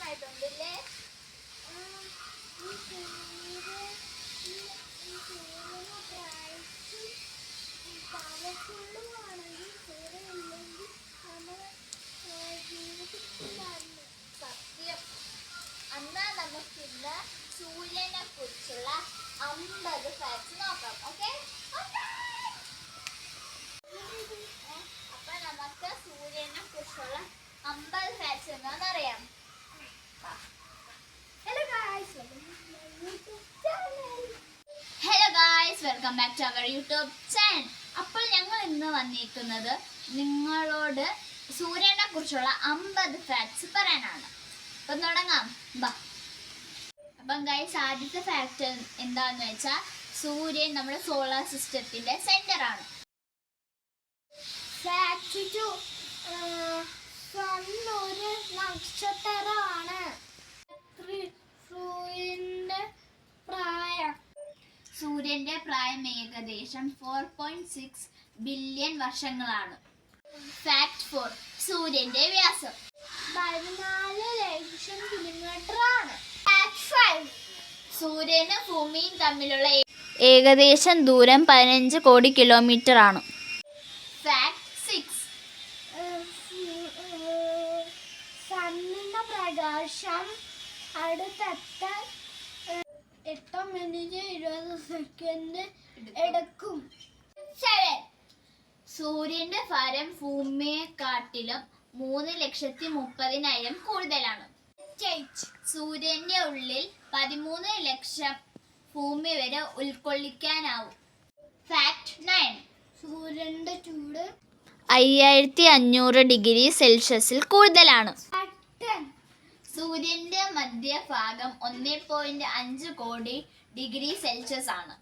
സന്തോഷമായിട്ടുണ്ടല്ലേ? സത്യം. എന്നാ നമുക്കിന്ന് സൂര്യനെ കുറിച്ചുള്ള 50 ഫാക്ട്സ് നോക്കാം. ഓക്കെ, അപ്പൊ നമുക്ക് സൂര്യനെ കുറിച്ചുള്ള 50 ഫാക്ട്സ് എന്താണെന്ന് അറിയാം. Hello guys, welcome back to our YouTube channel. അപ്പോൾ ഞങ്ങൾ ഇന്ന് വന്നിരിക്കുന്നത് നിങ്ങളോട് സൂര്യനെ കുറിച്ചുള്ള 50 ഫാക്ട്സ് പറയാനാണ്. അപ്പം തുടങ്ങാം, ബാ. അപ്പം ഗൈസ്, ആദ്യത്തെ ഫാക്ട് എന്താന്ന് വെച്ചാൽ സൂര്യൻ നമ്മുടെ സോളാർ സിസ്റ്റത്തിന്റെ സെന്റർ ആണ്. ഫാക്ട് 2, സൺ ഒരു നക്ഷത്രമാണ്. സൂര്യന്റെ പ്രായം ഏകദേശം 4.6 ബില്യൺ വർഷങ്ങളാണ്. ഫാക്ട് 4, സൂര്യന്റെ വ്യാസം 14 ലക്ഷം കിലോമീറ്റർ ആണ്. ഫാക്ട് 5, സൂര്യനും ഭൂമിയും തമ്മിലുള്ള ഏകദേശം ദൂരം 15 കോടി കിലോമീറ്റർ ആണ്. ഫാക്ട് 6, സണ്ണിന്റെ പ്രകാശം അടുത്തെത്താൻ 8 മിനിറ്റ് 20 സെക്കൻഡ് എടുക്കും. 7, സൂര്യന്റെ ഭാരം ഭൂമിയെക്കാട്ടിലും 3,30,000 കൂടുതലാണ്. സൂര്യന്റെ ഉള്ളിൽ 13 ലക്ഷം ഭൂമി വരെ ഉൾക്കൊള്ളിക്കാനാവും. ഫാക്ട് 9, സൂര്യന്റെ ചൂട് 5500 ഡിഗ്രി സെൽഷ്യസിൽ കൂടുതലാണ്. ഫാക്ട് 10, സൂര്യന്റെ മധ്യഭാഗം 1.5 കോടി ഡിഗ്രി സെൽഷ്യസ് ആണ്.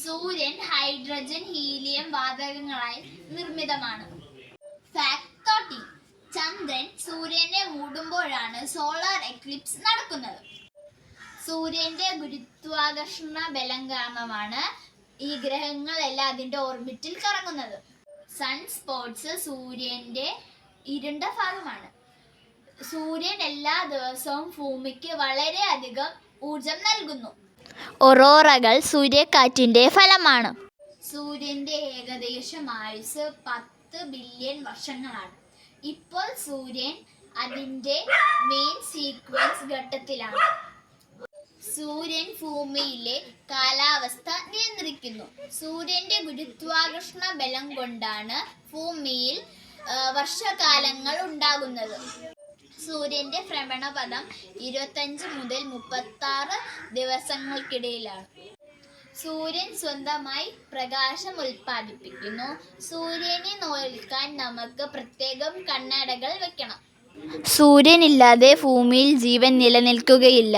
സൂര്യൻ ഹൈഡ്രജൻ, ഹീലിയം വാതകങ്ങളായി നിർമ്മിതമാണ്. ഫാക്ട് 30, ചന്ദ്രൻ സൂര്യനെ മൂടുമ്പോഴാണ് സോളാർ എക്ലിപ്സ് നടക്കുന്നത്. സൂര്യന്റെ ഗുരുത്വാകർഷണ ബലം കാരണമാണ് ഈ ഗ്രഹങ്ങളെല്ലാം അതിന്റെ ഓർബിറ്റിൽ കറങ്ങുന്നത്. സൺ സ്പോട്സ് സൂര്യന്റെ ഇരുണ്ട ഭാഗമാണ്. സൂര്യൻ എല്ലാ ദിവസവും ഭൂമിക്ക് വളരെയധികം ഊർജം നൽകുന്നു. ഒറോറകൾ സൂര്യക്കാറ്റിന്റെ ഫലമാണ്. സൂര്യന്റെ ഏകദേശം ആയുസ് 10 ബില്യൺ വർഷങ്ങളാണ്. ഇപ്പോൾ സൂര്യൻ അതിന്റെ മെയിൻ സീക്വൻസ് ഘട്ടത്തിലാണ്. സൂര്യൻ ഭൂമിയിലെ കാലാവസ്ഥ നിയന്ത്രിക്കുന്നു. സൂര്യന്റെ ഗുരുത്വാകർഷണ ബലം കൊണ്ടാണ് ഭൂമിയിൽ വർഷകാലങ്ങൾ ഉണ്ടാകുന്നത്. സൂര്യന്റെ ഭ്രമണപഥം 25 മുതൽ 36 ദിവസങ്ങൾക്കിടയിലാണ്. സൂര്യൻ സ്വന്തമായി പ്രകാശം ഉൽപ്പാദിപ്പിക്കുന്നു. സൂര്യനെ നോക്കാൻ നമുക്ക് പ്രത്യേകം കണ്ണടകൾ വെക്കണം. സൂര്യനില്ലാതെ ഭൂമിയിൽ ജീവൻ നിലനിൽക്കുകയില്ല.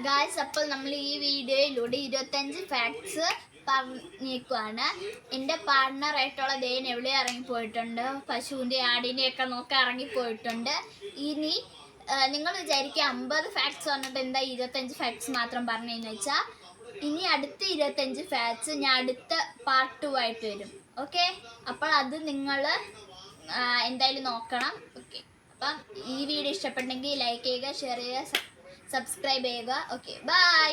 ഗായ്സ്, അപ്പോൾ നമ്മൾ ഈ വീഡിയോയിലൂടെ 25 ഫാക്ട്സ് പറഞ്ഞേക്കുവാണ്. എൻ്റെ പാർട്ട്ണറായിട്ടുള്ള ദേൻ എവിടെ ഇറങ്ങിപ്പോയിട്ടുണ്ട്, പശുവിൻ്റെ ആടിൻ്റെ ഒക്കെ നോക്കാൻ ഇറങ്ങിപ്പോയിട്ടുണ്ട്. ഇനി നിങ്ങൾ വിചാരിക്കുക 50 ഫാക്ട്സ് പറഞ്ഞിട്ട് എന്താ 25 ഫാക്ട്സ് മാത്രം പറഞ്ഞതെന്ന് വെച്ചാൽ, ഇനി അടുത്ത 25 ഫാക്ട്സ് ഞാൻ അടുത്ത പാർട്ട് 2 ആയിട്ട് വരും. ഓക്കെ, അപ്പോൾ അത് നിങ്ങൾ എന്തായാലും നോക്കണം. ഓക്കെ, അപ്പം ഈ വീഡിയോ ഇഷ്ടപ്പെട്ടെങ്കിൽ ലൈക്ക് ചെയ്യുക, ഷെയർ ചെയ്യുക, സബ്സ്ക്രൈബ് ചെയ്യുക. Okay, by.